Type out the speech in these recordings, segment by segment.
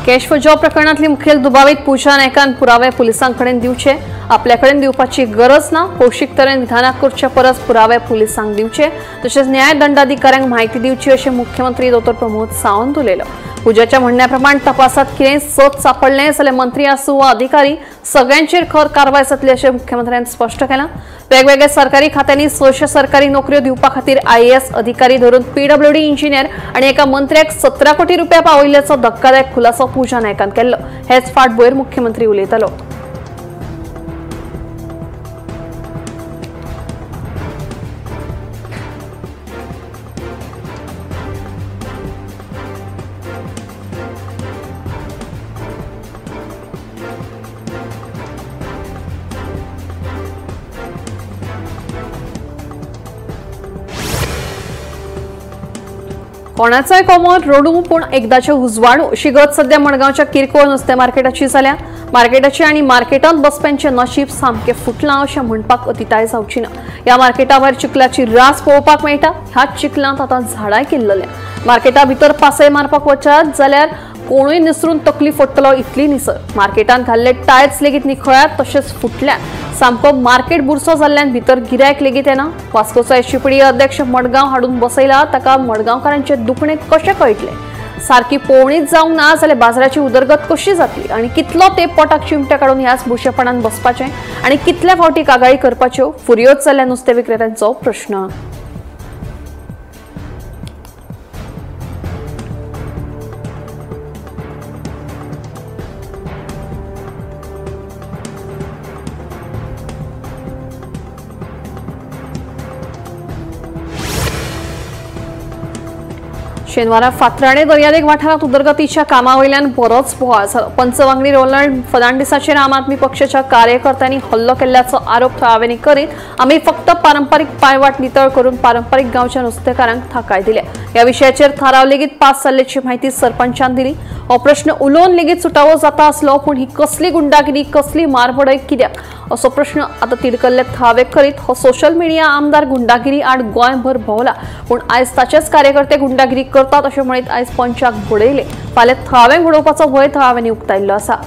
Cash for job प्रकरणातली मुखेल दुबावीत पूजा नायकान पुरावे पुलिसांकडेन दिवचे. आपल्याकडेन दिवपाची गरज ना, पौशीक तरेन विधानाक करचे परस पुरावे पुलिसांक दिवचे. तशेंच न्याय दंडाधिकाऱ्यांक म्हायती दिवची अशें मुख्यमंत्री डॉ प्रमोद सावंत उलयलो. पूजाच्या म्हणण्याप्रमाण तपासात कितेंय सत सापडलें जाल्यार मंत्री आसूं वा अधिकारी सगळ्यांचेर खर कारवाय जातली अशें मुख्यमंत्र्यांनी स्पश्ट केलां. वेगवेगळ्या सरकारी खात्यांनी 600 सरकारी नोकऱ्यो दिवपा खातीर IAS अधिकारी धरून PWD इंजिनियर आनी एका मंत्र्याक 17 कोटी रुपया पावयिल्ल्याचो धक्कादायक खुलासो पूजा नायकान केल्लो. हेच फाटभुंयेर मुख्यमंत्री उलयतालो. कोणाचोय कोमर रडू पूण एकदाचे उजवाडू अशी गत सध्या मडगावच्या किरकोळ नुस्तें मार्केटाची जाल्या. मार्केटाचे आनी मार्केटांत बसप्यांचे नशीब सामकें फुटलां अशें म्हणपाक अतिताय जावची ना. ह्या मार्केटा भायर चिखलाची रास पळोवपाक मेळटा. ह्याच चिखलांत आतां झाडांय किल्लल्या. मार्केटा भितर पासय मारपाक वचात जाल्यार कोणूय निसरून तकली फोडटलो इतली निसर. मार्केटांत घाल्ले टायल्स लेगीत निखळ्यात तशेंच फुटल्यात. सामको मार्केट बुरसो जाल्ल्यान भितर गिरायक लेगीत येना. वास्कोचो SCPD अध्यक्ष मडगांव हाडून बसयला ताका मडगांवकारांचे दुखणे कशें कळटले. सारकी पळोवणीच जावंक ना जाल्यार बाजाराची उदरगत कशी जातली आनी कितलो ते पोटाक चिमटे काडून ह्याच बुशेपणान बसपाचें आनी कितल्या फावटी कागाळी करपाच्यो फुर्योज जाल्ल्या नुस्तें विक्रेत्यांचो प्रश्न. शेनवारा फातराडे दर्यादेग वाठारांत उदरगतीच्या कामा वयल्यान बरोच बोवाळ जालो. पंचवांगडी रोनाल्ड फर्नांडिसाचेर आम आदमी पक्षाच्या कार्यकर्त्यांनी हल्लो केल्ल्याचो आरोप थळाव्यांनी करीत आमी फक्त पारंपारीक पायवाट नितळ करून पारंपारीक गांवच्या नुस्तेकारांक थाकाय दिल्या. ह्या विशयाचेर थाराव लेगीत पास जाल्ल्याची म्हायती सरपंचान दिली. हो प्रश्न उलोवन लेगीत सुटावो जाता आसलो पूण ही कसली गुंडागिरी कसली मारबडय कित्याक असो प्रश्न आतां तिडकल्ले थळावे करीत हो सोशल मिडिया आमदार गुंडागिरी आड गोंयभर भोंवला पूण आयज ताचेच कार्यकर्ते गुंडागिरी करतात अशें म्हणीत आयज पंचाक बडयले. फाल्यां थळाव्यांक उडोवपाचो भंय थळाव्यांनी उक्तायल्लो आसा.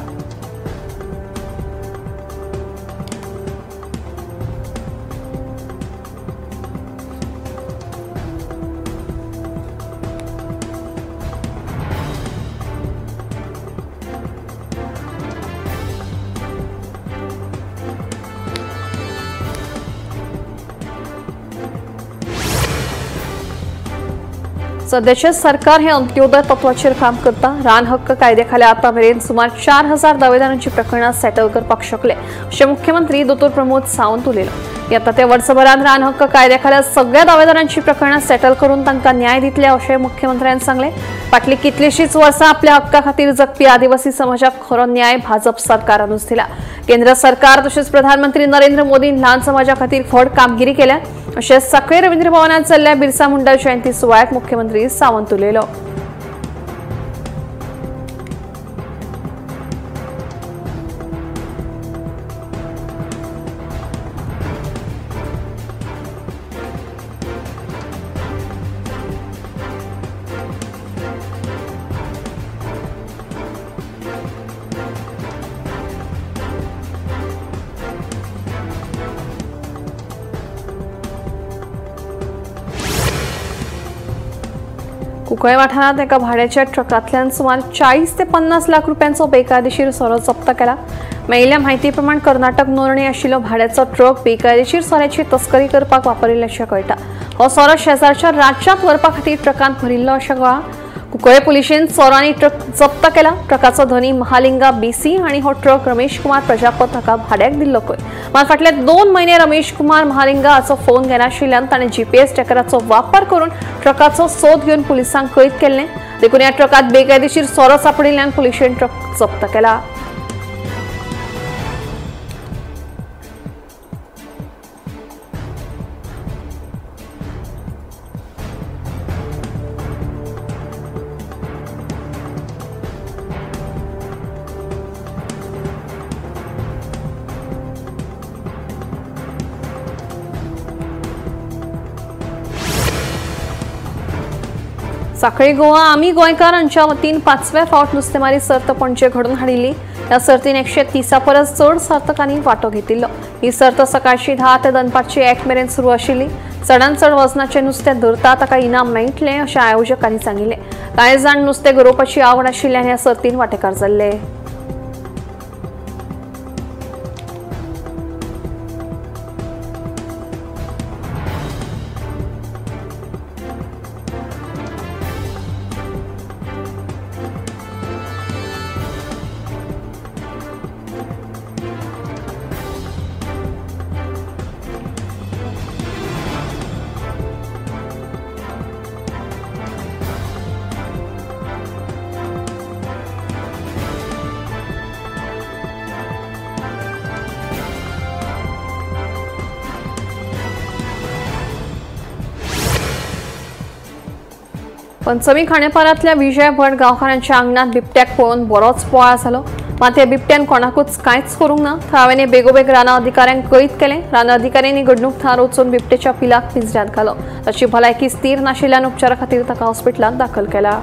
सध्याचे सरकार हे अंत्योदय तत्वाचेर काम करता. रान हक्क कायद्याखाला आतां मेरेन सुमार 4000 दावेदारांची प्रकरणां सेटल करपाक शकले अशें मुख्यमंत्री डॉ प्रमोद सावंत उलयलो. येता त्या वर्सभरान रान हक्क कायद्याखाला सगळ्या दावेदारांची प्रकरणां सेटल करून तांकां न्याय दितले अशें मुख्यमंत्र्यांनी सांगलें. फाटली कितलीशींच वर्सां आपल्या हक्का खातीर जगपी आदिवासी समाजाक खरो न्याय भाजप सरकारानूच दिला. केंद्र सरकार तशेंच प्रधानमंत्री नरेंद्र मोदीन ल्हान समाजा खातीर व्हड कामगिरी केल्या अशें सांखळी रवींद्र भवनांत जाल्ल्या बिरसा मुंडा जयंती सुवाळ्यात मुख्यमंत्री सावंत उलयलो. कुंकळे वाठारांत एका भाड्याच्या ट्रकांतल्यान सुमार 40 ते 50 लाख रुपयांचो बेकायदेशीर सोरो जप्त केला. मेळिल्ल्या म्हायती प्रमाण कर्नाटक नोंदणी आशिल्लो भाड्याचो ट्रक बेकायदेशीर सोऱ्याची तस्करी करपाक वापरिल्ल्याचें कळटा. हो सोरो शेजारच्या राज्यांत व्हरपा खातीर ट्रकांत भरिल्लो अशें कळ्ळां. कुंकळे पुलिशेन सोरो आनी ट्रक जप्त केला. ट्रकाचो धनी महालिंगा BC आनी हो ट्रक रमेश कुमार प्रजापत हाका भाड्याक दिल्लो खंय. मात फाटले 2 म्हयने रमेश कुमार महालिंगा हाचो फोन घेनाशिल्ल्यान ताणें GPS ट्रॅकराचो वापर करून ट्रकाचो सोद घेवन पुलिसांक कैद केल्लें. देखून ह्या ट्रकांत बेकायदेशीर सोरो सापडिल्ल्यान पुलिशेन ट्रक जप्त केला. साखळी गोवा आमी गोंयकार हांच्या वतीन 5व्या फावट नुस्तेमारी सर्त पणजे घडोवन हाडिल्ली। ह्या सर्तीन 130 परस चड सर्तकांनी वांटो घेतिल्लो। ही सर्त सकाळची 10 ते दनपारची 1 मेरेन सुरू आशिल्ली। चडांत चड वजनाचें नुस्तें धरता ताका इनाम मेळटलें अशें आयोजकांनी सांगिल्लें। कांय जाण नुस्तें गरोवपाची आवड आशिल्ल्यान ह्या सर्तीन वांटेकार जाल्ले। पंचमी खांडेपारांतल्या विजय भट गांवकारांच्या आंगणात बिबट्याक पळोवन बरोच बोवाळ जालो। मात ह्या बिबट्यान कोणाकूच कांयच करूंक ना। थळाव्यांनी बेगोबेग रान अधिकाऱ्यांक कैद केलें। रान अधिकाऱ्यांनी घडणूक थळार वचून बिबट्याच्या पिलाक पिंजऱ्यांत घालो। ताची भलायकी स्थिर नाशिल्ल्यान उपचारा खातीर ताका हॉस्पिटलांत दाखल केला।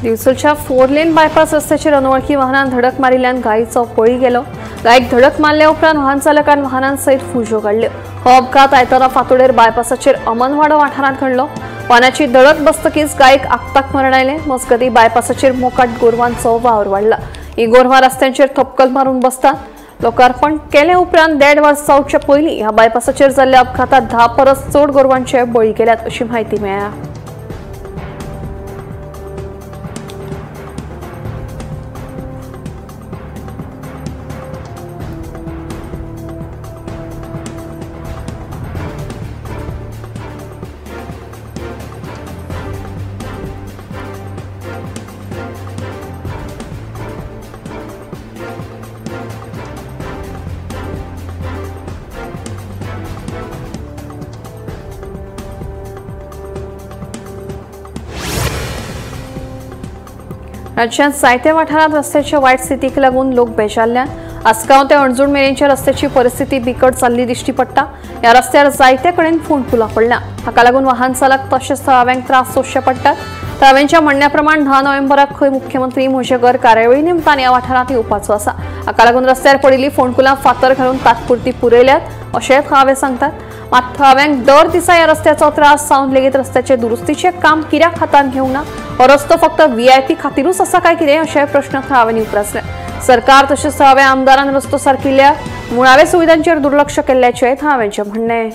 दिवचलच्या 4 लेन बायपास रस्त्याचेर अनवळखी वाहनान धडक मारिल्ल्यान गायीचो बळी गेलो। गायीक धडक मारल्या उपरांत वाहन चालकान वाहनान सयत फुजो काडल्यो। हो अपघात आयतारा फांतोडेर बायपासाचेर अमनवाडो वाठारांत घडलो। वाहनाची धडक बसतकीच गायीक आगताक मरण आयलें। मजगतीं बायपासाचेर मोकाट गोरवांचो वावर वाडला। ही गोरवां रस्त्यांचेर थपकल मारून बसतात। लोकार्पण केले उपरांत 1.5 वर्स जावचे पयलीं ह्या बायपासाचेर जाल्ल्या अपघातात 10 परस चड गोरवांचे बळी गेल्यात अशी म्हायती मेळ्ळ्या। राज्यांत जायत्या वाठारांत रस्त्याच्या वायट स्थितीक लागून लोक बेजारल्यात। आसगांव ते अणजूण मेरेनच्या रस्त्याची परिस्थिती बिकट जाल्ली दिश्टी पडटा। ह्या रस्त्यार जायते कडेन फोंडकुलां पडल्या। हाका लागून वाहन चालक तशेंच थळाव्यांक त्रास सोंसचे पडटात। थळाव्यांच्या म्हणण्या प्रमाण 10 नोव्हेंबराक खंय मुख्यमंत्री म्हजें घर कार्यावळी निमतान ह्या वाठारांत येवपाचो आसा। हाका लागून रस्त्यार पडिल्लीं फोंडकुलां फातर घालून तात्पुरती पुरयल्यात अशेंय थळावे सांगतात। मात थळाव्यांक दर दिसा ह्या रस्त्याचो त्रास जावन लेगीत रस्त्याचे दुरुस्तीचें काम कित्याक हातांत घेवंक ना? हो रस्तो फक्त व्हीआयपी खातीरूच आसा काय कितें अशें प्रश्न थळाव्यांनी उपरासले। सरकार तशेंच थळाव्या आमदारान रस्तो सारकिल्ल्या मुळाव्या सुविधांचेर दुर्लक्ष केल्ल्याचें थळाव्यांचें म्हणणें।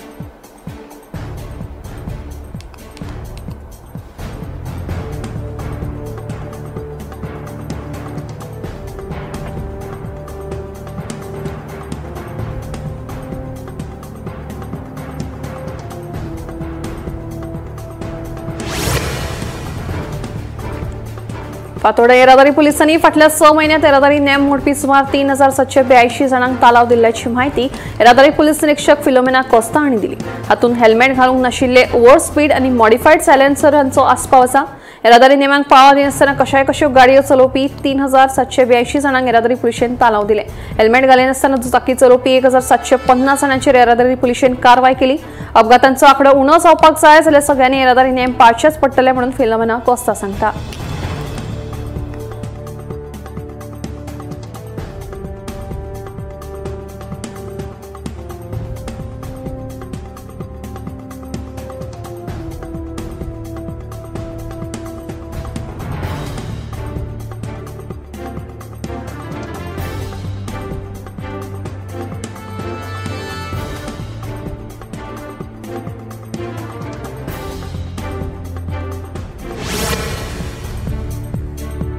फांतोडे येरादारी पुलिसांनी फाटल्या 6 म्हयन्यांत येरादारी नेम मोडपी सुमार 3782 जाणांक तालाव दिल्ल्याची म्हायती येरादारी पुलीस निरीक्षक फिलोमेना कोस्ता हांणी दिली। हातूंत हेल्मेट घालूंक नाशिल्ले, ओव्हर स्पीड आनी मॉडिफायड सायलेन्सरांचो आस्पाव आसा। येरादारी नेमांक पाळो दिनासतना कश्यो गाडयो चलोवपी 3782 जाणांक येरादारी पुलिशेन तालाव दिले। हेल्मेट घालिनासतना दुचाकी चलोवपी 1750 जाणांचेर येरादारी पुलिशेन कारवाय केली। अपघातांचो आंकडो उणो जावपाक जाय जाल्यार सगळ्यांनी येरादारी नेम पाळचेच पडटले म्हणून फिलोमेना कोस्ता सांगता।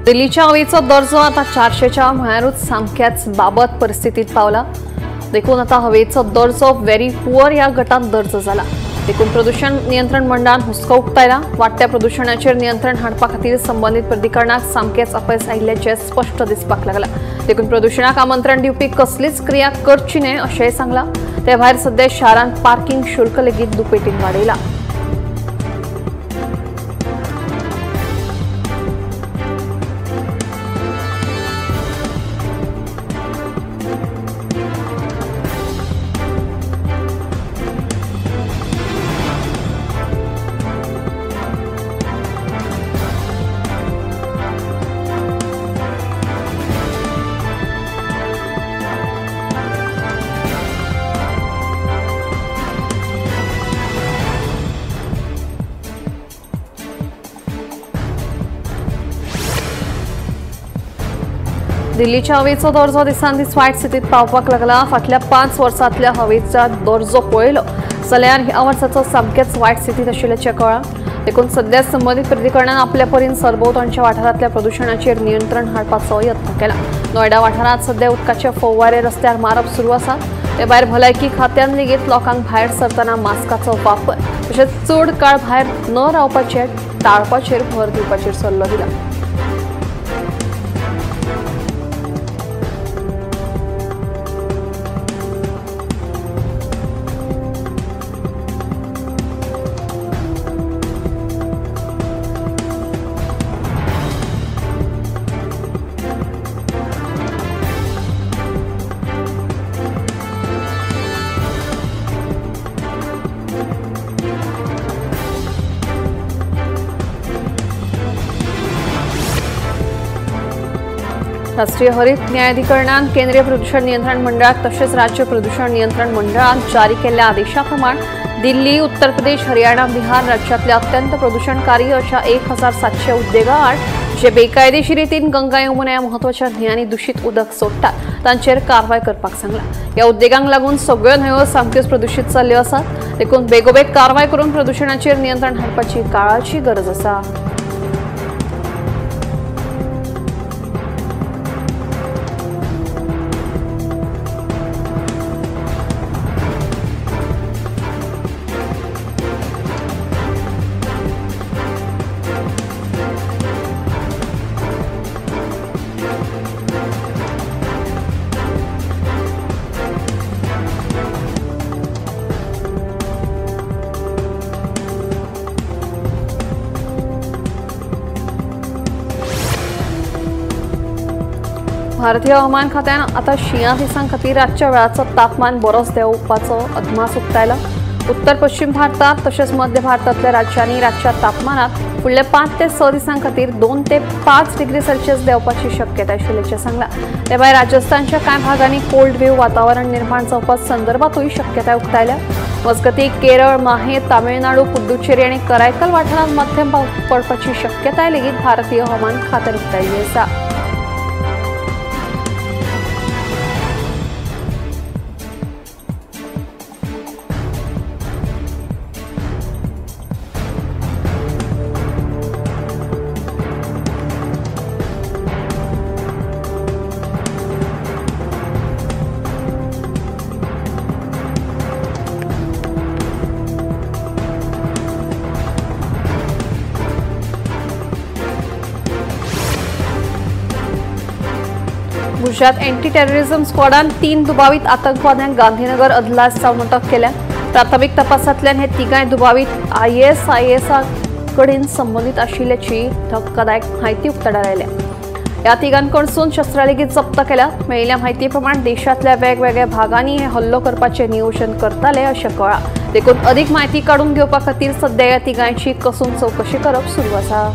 दिल्लीच्या हवेचो दर्जो आता 400च्या म्हळ्यारूच सामक्याच बाबत परिस्थितीत पावला. देखून आता हवेचो दर्जो व्हेरी पुअर ह्या गटात दर्जो जाला. देखून प्रदूषण नियंत्रण मंडळान हुस्को उक्तायला. वाडट्या प्रदूषणाचेर नियंत्रण हाडपा खातीर संबंधीत प्राधिकरणाक सामकेच अपयस आयिल्ल्याचें स्पश्ट दिसपाक लागला. देखून प्रदूषणाक आमंत्रण दिवपी कसलीच क्रिया करची न्हय अशेंय सांगलां. ते भायर सध्या शारांत पार्किंग शुल्क लेगीत दुपेटीन वाडयला. दिल्लीच्या हवेचो दर्जो दिसान दीस वायट स्थितीत पावपाक लागला. फाटल्या 5 वर्सांतल्या हवेचा दर्जो पळयलो जाल्यार ह्या वर्साचो सामकेच वायट स्थितीत आशिल्ल्याचें कळ्ळां. देखून सध्या संबंधीत प्राधिकरणान आपल्या परीन सरभोंवतणच्या वाठारांतल्या प्रदूषणाचेर नियंत्रण हाडपाचो यत्न केला. नोयडा वाठारांत सध्या उदकाचे फव्वारे रस्त्यार मारप सुरू आसा. ते भायर भलायकी खात्यान लेगीत लोकांक भायर सरतना मास्काचो वापर तशेंच चड काळ भायर न रावपाचें टाळपाचेर भर दिवपाचेर सल्लो दिला. राष्ट्रीय हरित न्यायाधिकरणान केंद्रीय प्रदूषण नियंत्रण मंडळाक तशेंच राज्य प्रदूषण नियंत्रण मंडळान जारी केल्ल्या आदेशा प्रमाण दिल्ली, उत्तर प्रदेश, हरियाणा, बिहार राज्यांतल्या अत्यंत प्रदूषणकारी अशा 1700 उद्देगां आड जे बेकायदेशीर रितीन गंगा यमुना ह्या म्हत्वाच्या न्हंयांनी दूषित उदक सोडटात तांचेर कारवाय करपाक सांगला. ह्या उद्देगांक लागून सगळ्यो न्हंयो सामक्योच प्रदूषित जाल्ल्यो आसात. देखून बेगोबेग कारवाय करून प्रदूषणाचेर नियंत्रण हाडपाची काळाची गरज आसा. भारतीय हवामान खात्यान आता 6 दिसां खातीर रातच्या वेळाचो तापमान बरोच देंवपाचो अदमास उक्तायला. उत्तर पश्चिम भारतात तशेंच मध्य भारतांतल्या राज्यांनी रातच्या तापमानात फुडले 5 ते 6 दिसां खातीर 2 ते 5 डिग्री सेल्सियस देंवपाची शक्यताय आशिल्ल्याचें सांगला. ते भायर राजस्थानच्या कांय भागांनी कोल्ड वेव वातावरण निर्माण जावपा संदर्भातूय शक्यताय उक्तायल्या. मजगतीं केरळ, माहे, तामिळनाडू, पुद्दुचेरी आनी करायकल वाठारांत मध्यम पावस पडपाची शक्यताय लेगीत भारतीय हवामान खात्यान उक्तायल्ली आसा. गुजरात एंटी टेररिझम स्क्वॉडान 3 दुबावित आतंकवाद्यांक गांधीनगर अदलास सावन अटक केल्या. प्राथमीक तपासांतल्यान हे तिगाय दुबावित ISIS कडेन संबंधित आशिल्ल्याची धक्कादायक म्हायती उक्ताडार आयल्या. ह्या तिगांकडसून शस्त्रां लेगीत जप्त केल्या. मेळिल्ल्या म्हायती प्रमाण देशांतल्या वेगवेगळ्या भागांनी हे हल्लो करपाचें नियोजन करताले अशें कळ्ळां. देखून अदीक म्हायती काडून घेवपा खातीर सध्या ह्या तिगांची कसून चवकशी करप सुरू आसा.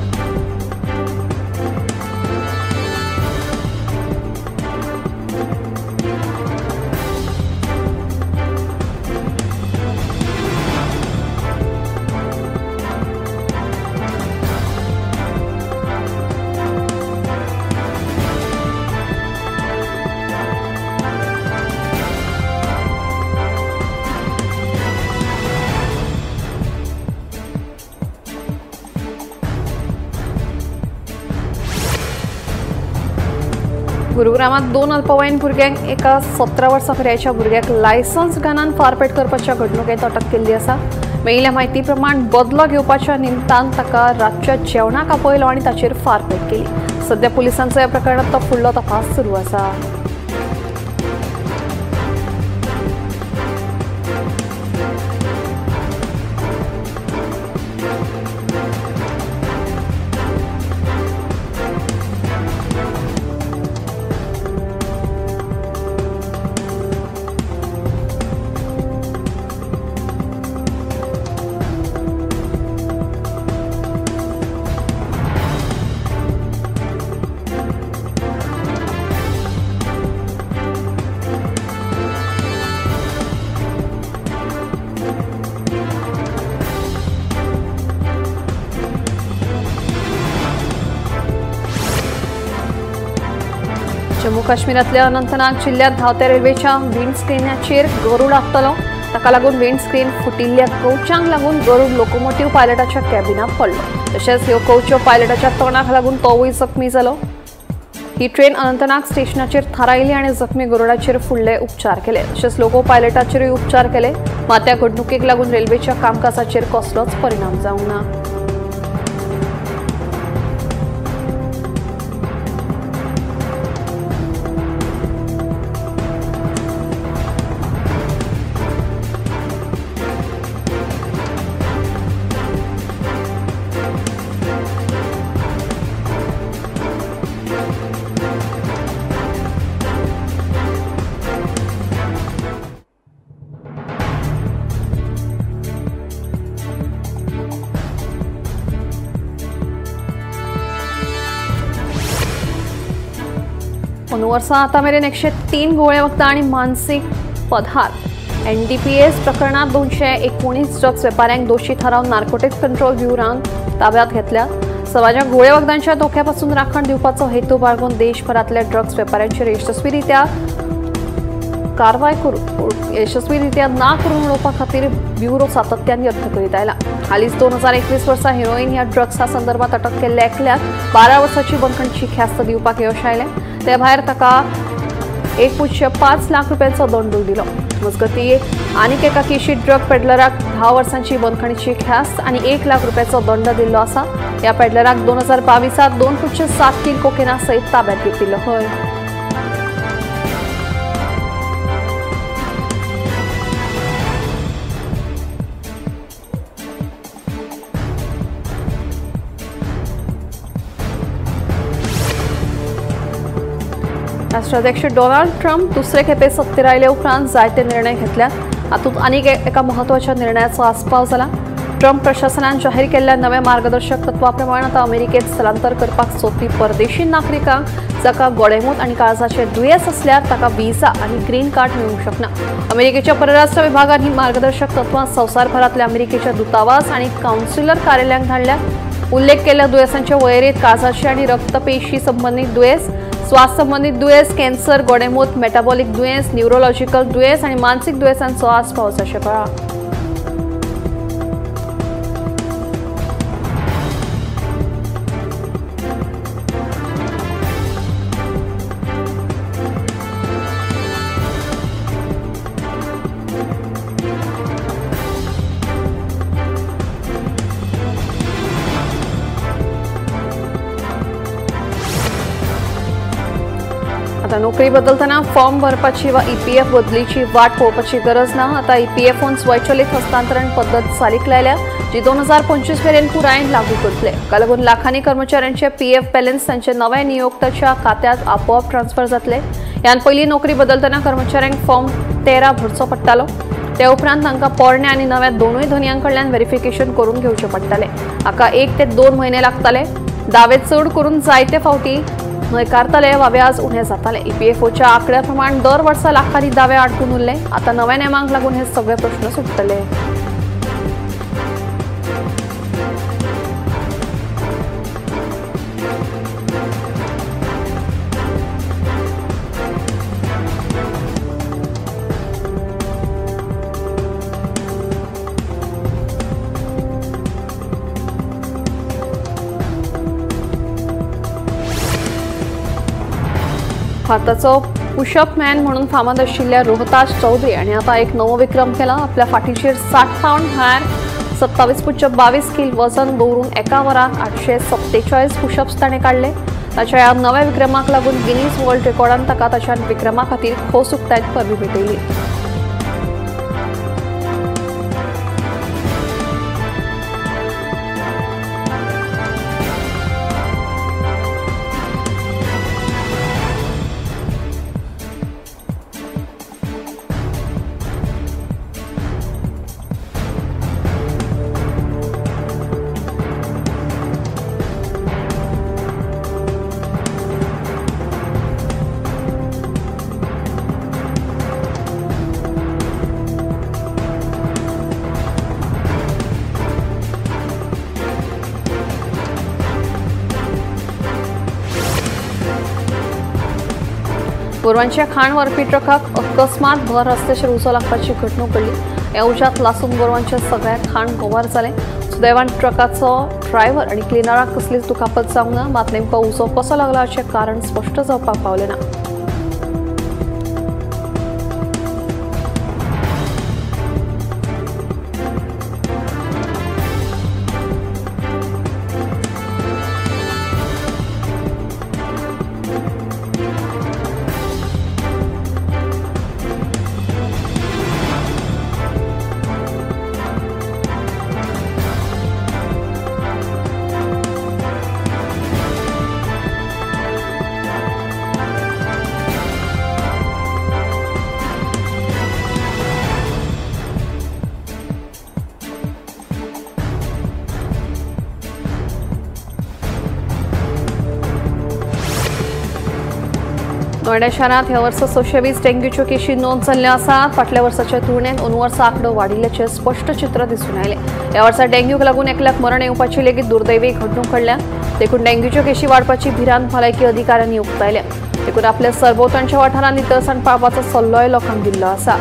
गुरुग्रामात 2 अल्पवयीन भुरग्यांक एका 17 वर्सां पिरायेच्या भुरग्याक लायसन्स घालून फारपेट करपाच्या घडणुकेत अटक केल्ली आसा. मेळिल्ल्या म्हायती प्रमाण बदलो घेवपाच्या निमतान ताका रातच्या जेवणाक आपयलो आनी ताचेर फारपेट केली. सध्या पुलिसांचो ह्या प्रकरणात तो फुडलो तपास सुरू आसा. जम्मू काश्मीरातल्या अनंतनाग जिल्ह्यात धावत्या रेल्वेच्या विंडस्क्रीनाचेर गरुड आपतलो. ताका लागून विंडस्क्रीन फुटिल्ल्या कौचांक लागून गरुड लोकोमोटिव्ह पायलटाच्या कॅबिनात पडलो. तशेंच ह्यो कौच्यो पायलटाच्या तोंडाक लागून तोवूय जखमी जालो. ही ट्रेन अनंतनाग स्टेशनाचेर थारायली आनी जखमी गरुडाचेर फुडले उपचार केले. तशेंच लोको पायलटाचेरूय उपचार केले. मात त्या घडणुकेक लागून रेल्वेच्या कामकाजाचेर कसलोच परिणाम जावंक ना. अंदू वर्सां आतां मेरेन 103 गुळे वखदां आनी मानसीक पदार्थ NDPS प्रकरणात 219 ड्रग्स वेपाऱ्यांक दोशी थारावन नार्कोटिक्स कंट्रोल ब्युरोन ताब्यात घेतल्या. समाजाक गुळे वखदांच्या धोक्यापासून राखण दिवपाचो हेतू बाळगून देशभरातल्या ड्रग्स वेपाऱ्यांचेर यशस्वीरित्या ना करून उडोवपा खातीर ब्युरो सातत्यान यत्न करीत आयला. हालींच 2021 वर्सा हेरोईन ह्या ड्रग्सा संदर्भात अटक केल्ल्या एकल्याक 12 वर्सांची बंदखणीची ख्यास्त दिवपाक यश आयलें. ते भायर ताका 1.5 लाख रुपयांचो दंडूय दिलो. मजगतीं आनीक एका केशी ड्रग पेडलराक 10 वर्सांची बंदखणीची ख्यास्त आनी 1 लाख रुपयांचो दंड दिल्लो आसा. ह्या पेडलराक 2022 2.7 किल कोकेना सयत ताब्यात घेतिल्लो. राष्ट्राध्यक्ष डोनाल्ड ट्रम्प दुसरे खेपे सत्तेर आयले उपरांत जायते निर्णय घेतल्यात. हातूंत आनीक एका म्हत्वाच्या निर्णयाचो आस्पाव जाला. ट्रम्प प्रशासनान जाहीर केल्ल्या नव्या मार्गदर्शक तत्वा प्रमाण आतां अमेरिकेत स्थलांतर करपाक सोदपी परदेशी नागरिकांक जाका गोडेमूत आनी काळजाचे दुयेंस आसल्यार ताका व्हिसा आनी ग्रीन कार्ड मेळूंक शकना. अमेरिकेच्या परराष्ट्र विभागान ही मार्गदर्शक तत्वां संवसारभरांतल्या अमेरिकेच्या दूतावास आनी कावन्सिलर कार्यालयांक धाडल्या. उल्लेख केल्ल्या दुयेंसांचे वळेरेंत काळजाची आनी रक्तपेशी संबंदीत दुयेंस, स्वास संबंधित दुयेंस, कॅन्सर, गोडेमूत, मेटाबॉलिक दुयेंस, न्यूरोलॉजिकल दुयेंस आनी मानसीक दुयेंसांचो आस्पाव अशें कळ्ळां. आता नोकरी बदलताना फॉर्म भरपाची वा EPF बदलीची वाट पळोवपाची गरज ना. आता EPFOन स्वयंचलित हस्तांतरण पद्दत चालीक लायल्या, जी 2025 मेरेन पुरायेन लागू करतले. हाका लागून लाखांनी कर्मचाऱ्यांचे PF बॅलन्स तांचे नव्या नियोक्त्याच्या खात्यांत आपोआप ट्रान्स्फर जातले. ह्यान पयलीं नोकरी बदलताना कर्मचाऱ्यांक फॉर्म 13 भरचो पडटालो. ते उपरांत तांकां पोरण्या आनी नव्या दोनूय धन्यांकडल्यान व्हेरिफिकेशन करून घेवचें पडटालें. हाका 1 ते 2 म्हयने लागताले. दावे चड करून जायते फावटी न्हयकारताले वा व्याज उणें जाताले. EPFOच्या आंकड्या प्रमाण दर वर्सा लाखांनी दावे आडकून उरले. आता नव्या नेमांक लागून हे सगळे प्रश्न सुटतले. भारताचो पुशअप मॅन म्हणून फामाद आशिल्ल्या रोहताज चौधरी आणि आता एक नवो विक्रम केला. आपल्या फाटीचेर 60 पावंड भायर 27.22 किल वजन दवरून एका वरात 847 पुशअप्स ताणें काढले. ताच्या ह्या नव्या विक्रमाक लागून गिनीज वर्ल्ड रेकॉर्डान ताका ताच्या विक्रमा खातीर खोस उक्तायत परबी भेटयली. गोरवांच्या खाण व्हरपी ट्रकाक अकस्मात भर रस्त्याचेर उजो लागपाची घडणूक घडली. ह्या उज्यात लासून गोरवांचे सगळे खाण गोवार जाले. सुदैवान ट्रकाचो ड्रायव्हर आणि क्लिनराक कसलीच दुखापत जावंक ना. मात नेमको उजो कसो लागला हाचें कारण स्पश्ट जावपाक पावलें ना. नोएडा शहरात ह्या वर्सा 620 डेंग्यूच्यो केशी नोंद जाल्ल्यो आसात. फाटल्या वर्साच्या तुळनेत 2 वर्सां आंकडो वाडिल्ल्याचें स्पश्ट चित्र दिसून आयलें. ह्या वर्सा डेंग्यूक लागून एकल्याक मरण येवपाची लेगीत दुर्दैवी घडणूक घडल्या. देखून डेंग्यूच्यो केशी वाडपाची भिरांत भलायकी अधिकाऱ्यांनी उक्तायल्या. देखून आपल्या सरभोंवतणच्या वाठारांत नितळसाण पाळपाचो सल्लोय लोकांक दिल्लो आसा.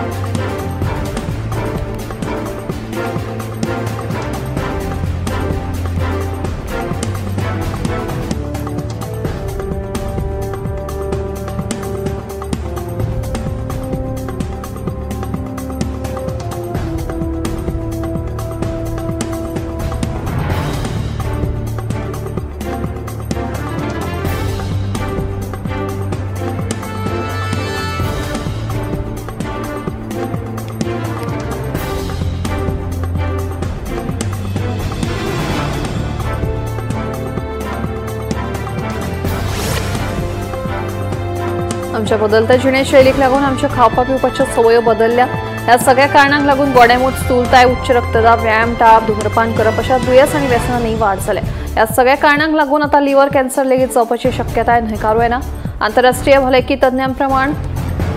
आमच्या बदलत्या जिणेशैलीक लागून आमच्या खावपा पिवपाच्यो संवयो बदलल्या. ह्या सगळ्या कारणांक लागून गोडेमूत, स्थूलताय, उच्च रक्तदाब, व्यायाम टाळप, धूम्रपान करप अशा दुयेंस आनी व्यसनांनी वाड जाल्या. ह्या सगळ्या कारणांक लागून आता लिव्हर कॅन्सर लेगीत जावपाची शक्यताय न्हयकारूं येना. आंतरराष्ट्रीय भलायकी तज्ञां प्रमाण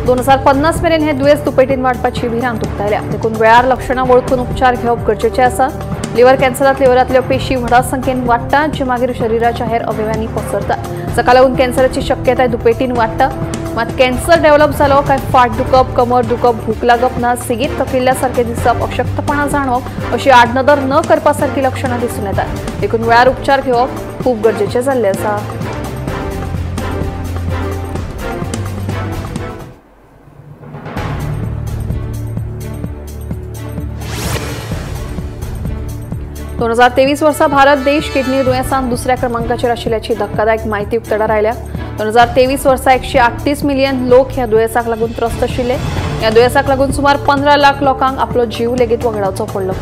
2050 मेरेन हे दुयेंस दुपेटीन वाडपाची भिरांत उक्तायल्या. देखून वेळार लक्षणां वळखून उपचार घेवप गरजेचें आसा. लिव्हर कॅन्सरांत लिव्हरांतल्यो पेशी व्हडा संख्येन वाडटात, जे मागीर शरिराच्या हेर अवयवांनी पसरतात. जाका लागून कॅन्सराची शक्यताय दुपेटीन वाडटा. मात कॅन्सर डेव्हलप जालो काय फाट दुखप, कमर दुखप, भूक लागप ना, सिगीत थकिल्ल्या सारखे दिसप, अशक्तपणा जाणवप अशी आडनदर न करपा सारखी लक्षणां दिसून येतात. देखून वेळार उपचार घेवप खूप गरजेचें जाल्लें आसा. दोन 2023 वर्सा भारत देश किडनी दुयेंसान दुसऱ्या क्रमांकाचेर आशिल्ल्याची धक्कादायक म्हायती उक्ताडार आयल्या. 2023 वर्सा 138 मिलियन लोक ह्या दुयेंसाक लागून त्रस्त आशिल्ले. ह्या दुयेंसाक लागून सुमार 15 लाख लोकांक आपलो जीव लेगीत वगडावचो पडलो.